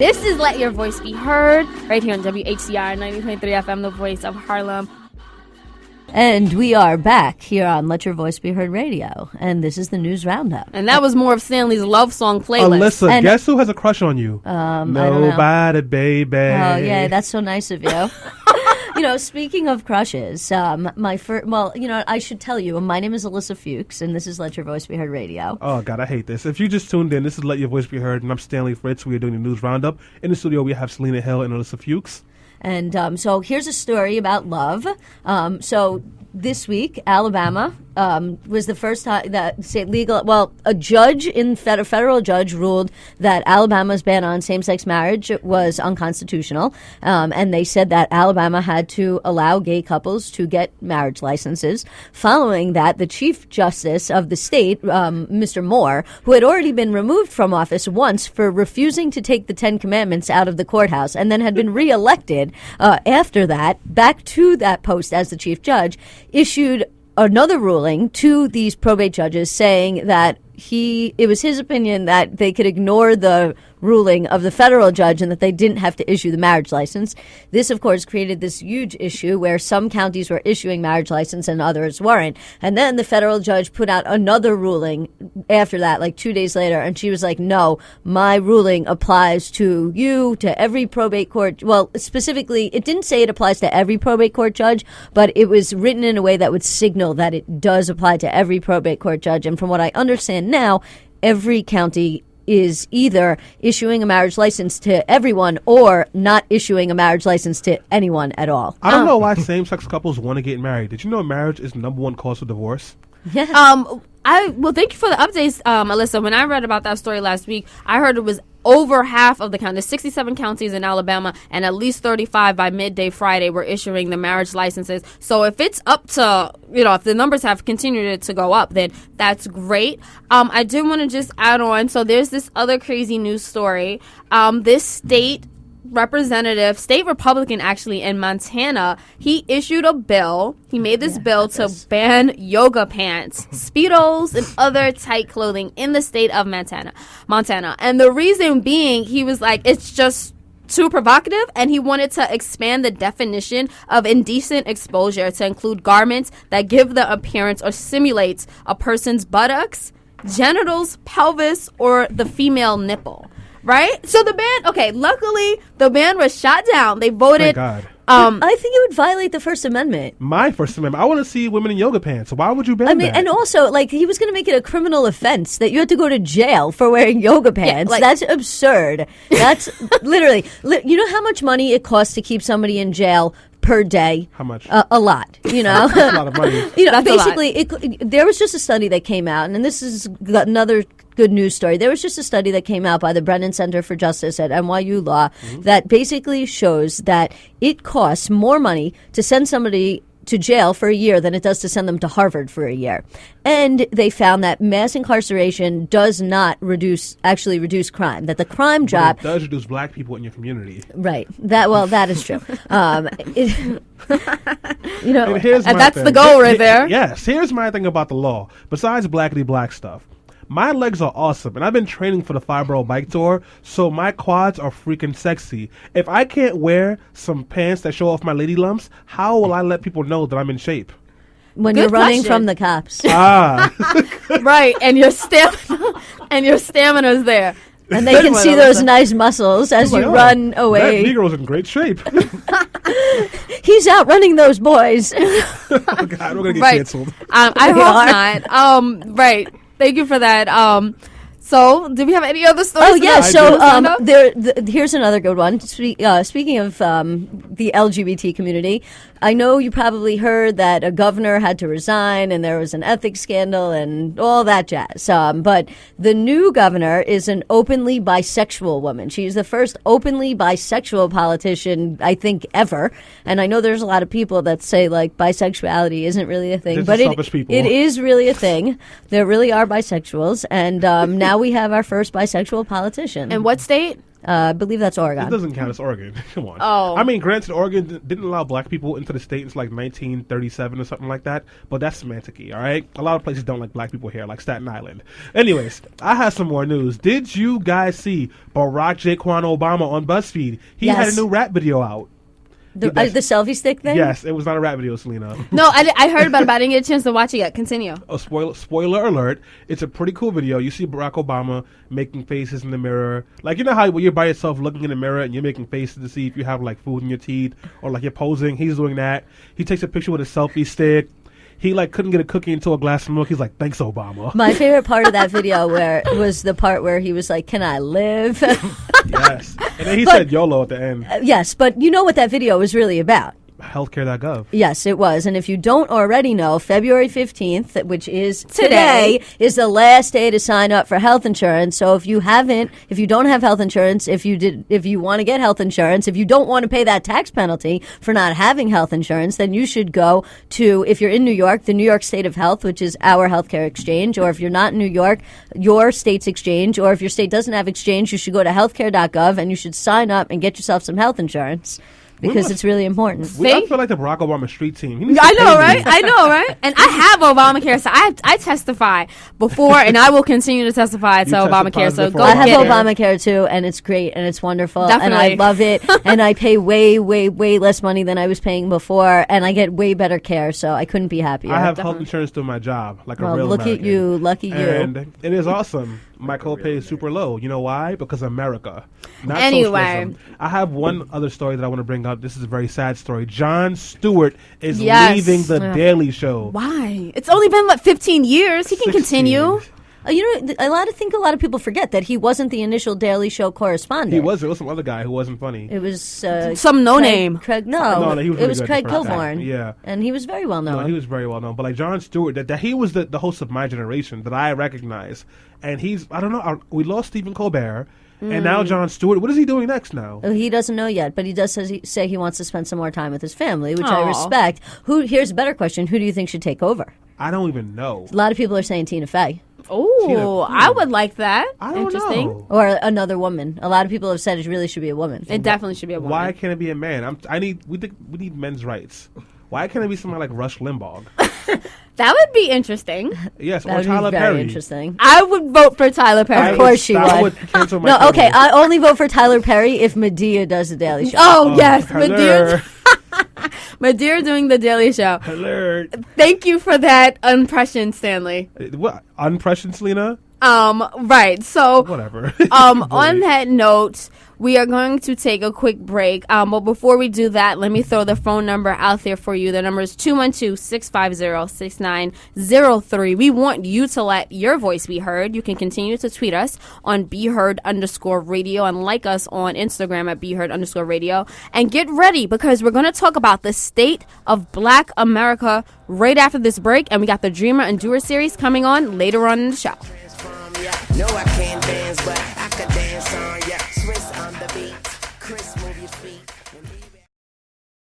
This is Let Your Voice Be Heard, right here on WHCR 90.3 FM, the voice of Harlem. And we are back here on Let Your Voice Be Heard Radio. And this is the News Roundup. And that was more of Stanley's love song playlist. Alyssa, And guess who has a crush on you? I don't know. Nobody, baby. Oh, yeah, that's so nice of you. Speaking of crushes, I should tell you, my name is Alyssa Fuchs, and this is Let Your Voice Be Heard Radio. Oh, God, I hate this. If you just tuned in, this is Let Your Voice Be Heard, and I'm Stanley Fritz. We are doing the News Roundup. In the studio, we have Selena Hill and Alyssa Fuchs. And so here's a story about love. So this week, Alabama was the first time that a judge a federal judge ruled that Alabama's ban on same-sex marriage was unconstitutional. And they said that Alabama had to allow gay couples to get marriage licenses. Following that, the Chief Justice of the state, Mr. Moore, who had already been removed from office once for refusing to take the Ten Commandments out of the courthouse and then had been reelected after that, back to that post as the Chief Judge, issued another ruling to these probate judges saying that it was his opinion that they could ignore the ruling of the federal judge and that they didn't have to issue the marriage license. This, of course, created this huge issue where some counties were issuing marriage license and others weren't. And then the federal judge put out another ruling after that, like 2 days later, and she was like, no, my ruling applies to you, to every probate court. Well, specifically, it didn't say it applies to every probate court judge, but it was written in a way that would signal that it does apply to every probate court judge. And from what I understand now, every county is either issuing a marriage license to everyone or not issuing a marriage license to anyone at all. I don't know why same-sex couples want to get married. Did you know marriage is the number one cause of divorce? Yeah. Thank you for the updates, Alyssa. When I read about that story last week, I heard it was over half of the counties, 67 counties in Alabama, and at least 35 by midday Friday were issuing the marriage licenses. So if it's up to, if the numbers have continued to go up, then that's great. I did want to just add on. So there's this other crazy news story. This state Republican actually in Montana, he issued a bill. He made this bill to ban yoga pants, Speedos, and other tight clothing in the state of Montana. And the reason being, he was like, it's just too provocative, and he wanted to expand the definition of indecent exposure to include garments that give the appearance or simulates a person's buttocks, genitals, pelvis, or the female nipple. Right? So the ban, luckily the ban was shot down. They voted. Thank God. I think it would violate the First Amendment. My First Amendment. I want to see women in yoga pants. So why would you ban that? And also, he was going to make it a criminal offense that you had to go to jail for wearing yoga pants. That's absurd. That's literally, you know how much money it costs to keep somebody in jail per day? How much? A lot, That's a lot of money. Basically, there was just a study that came out, and this is another good news story. There was just a study that came out by the Brennan Center for Justice at NYU Law that basically shows that it costs more money to send somebody to jail for a year than it does to send them to Harvard for a year. And they found that mass incarceration does not reduce crime, that the crime drop... It does reduce black people in your community. Right. That is true. And that's the goal right there. Yes. Here's my thing about the law. Besides blackity black stuff. My legs are awesome, and I've been training for the 5-borough bike tour, so my quads are freaking sexy. If I can't wear some pants that show off my lady lumps, how will I let people know that I'm in shape? When you're running from the cops. Right, and your stamina's there. And they can see those nice muscles as you run away. That Negro's in great shape. He's outrunning those boys. Oh, God, we're going to get canceled. I hope not. Right. Thank you for that. So, do we have any other stories? Oh, yeah. So, here's another good one. Speaking of the LGBT community, I know you probably heard that a governor had to resign and there was an ethics scandal and all that jazz. But the new governor is an openly bisexual woman. She's the first openly bisexual politician, I think, ever. And I know there's a lot of people that say, bisexuality isn't really a thing. But it is really a thing. There really are bisexuals. And now we have our first bisexual politician. And what state? I believe that's It Oregon. doesn't count as Oregon. Come on. Oh. I mean, granted, Oregon didn't allow black people into the state until like 1937 or something like that, but that's semantic-y, all right? A lot of places don't like black people here, like Staten Island. Anyways, I have some more news. Did you guys see Barack Jaquan Obama on BuzzFeed? He had a new rap video out. The selfie stick thing? Yes, it was not a rap video, Selena. No, I heard about it, but I didn't get a chance to watch it yet. Continue. Oh, spoiler alert. It's a pretty cool video. You see Barack Obama making faces in the mirror. Like, you know how when you're by yourself looking in the mirror and you're making faces to see if you have, like, food in your teeth or, like, you're posing? He's doing that. He takes a picture with a selfie stick. He, like, couldn't get a cookie into a glass of milk. He's like, thanks, Obama. My favorite part of that video was the part where he was like, can I live? Yes. And then he said YOLO at the end. Yes, but you know what that video was really about. Healthcare.gov. Yes, it was. And if you don't already know, February 15th, which is today, is the last day to sign up for health insurance. So if you don't have health insurance, if you want to get health insurance, if you don't want to pay that tax penalty for not having health insurance, then you should go to, if you're in New York, the New York State of Health, which is our healthcare exchange, or if you're not in New York, your state's exchange, or if your state doesn't have exchange, you should go to healthcare.gov and you should sign up and get yourself some health insurance. Because it's really important. I feel like the Barack Obama street team. I know, right? I know, right? And I have Obamacare, so I testify before, and I will continue to testify to Obamacare. So go I have get it. Obamacare too, and it's great and it's wonderful, Definitely. and I love it. And I pay way, way, way less money than I was paying before, and I get way better care. So I couldn't be happier. I have health insurance through my job, like a real look American. at you, lucky you. And it is awesome. My copay is super low. You know why? Because America. Not Anyway. socialism. I have one other story that I want to bring up. This is a very sad story. Jon Stewart is Yes. leaving The Daily Show. Why? It's only been, 15 years? He can 16. continue. You know, a lot of people forget that he wasn't the initial Daily Show correspondent. He was. There was some other guy who wasn't funny. It was Some no-name. Craig, No, he was it really was good Craig for that. Kilborn. Yeah. And he was very well known. No, he was very well known. But like Jon Stewart, that he was the host of my generation that I recognize. And I don't know, we lost Stephen Colbert. And now Jon Stewart, what is he doing next now? He doesn't know yet, but he does say he wants to spend some more time with his family, which Aw. I respect. Here's a better question. Who do you think should take over? I don't even know. A lot of people are saying Tina Fey. Oh, I would like that. I don't Interesting. know. Or another woman. A lot of people have said it really should be a woman. It definitely should be a woman. Why can't it be a man? We need men's rights. Why can't it be somebody like Rush Limbaugh? That would be interesting. Yes, That or would Tyler be very Perry. interesting. I would vote for Tyler Perry. Of course she I would. cancel my No, okay, cable. I only vote for Tyler Perry if Medea does the Daily Show. Oh, yes. Hello. Madeira doing the Daily Show. Hello. Thank you for that impression, Stanley. What? Unpression, Selena? Right. So, Whatever. on that note, we are going to take a quick break. But before we do that, let me throw the phone number out there for you. The number is 212-650-6903. We want you to let your voice be heard. You can continue to tweet us on BeHeard_radio and like us on Instagram at BeHeard_radio. And get ready because we're going to talk about the state of Black America right after this break. And we got the Dreamer and Doer series coming on later on in the show. No, I can't dance, but I could dance on, yeah. Swiss on the beat, Chris, move your feet.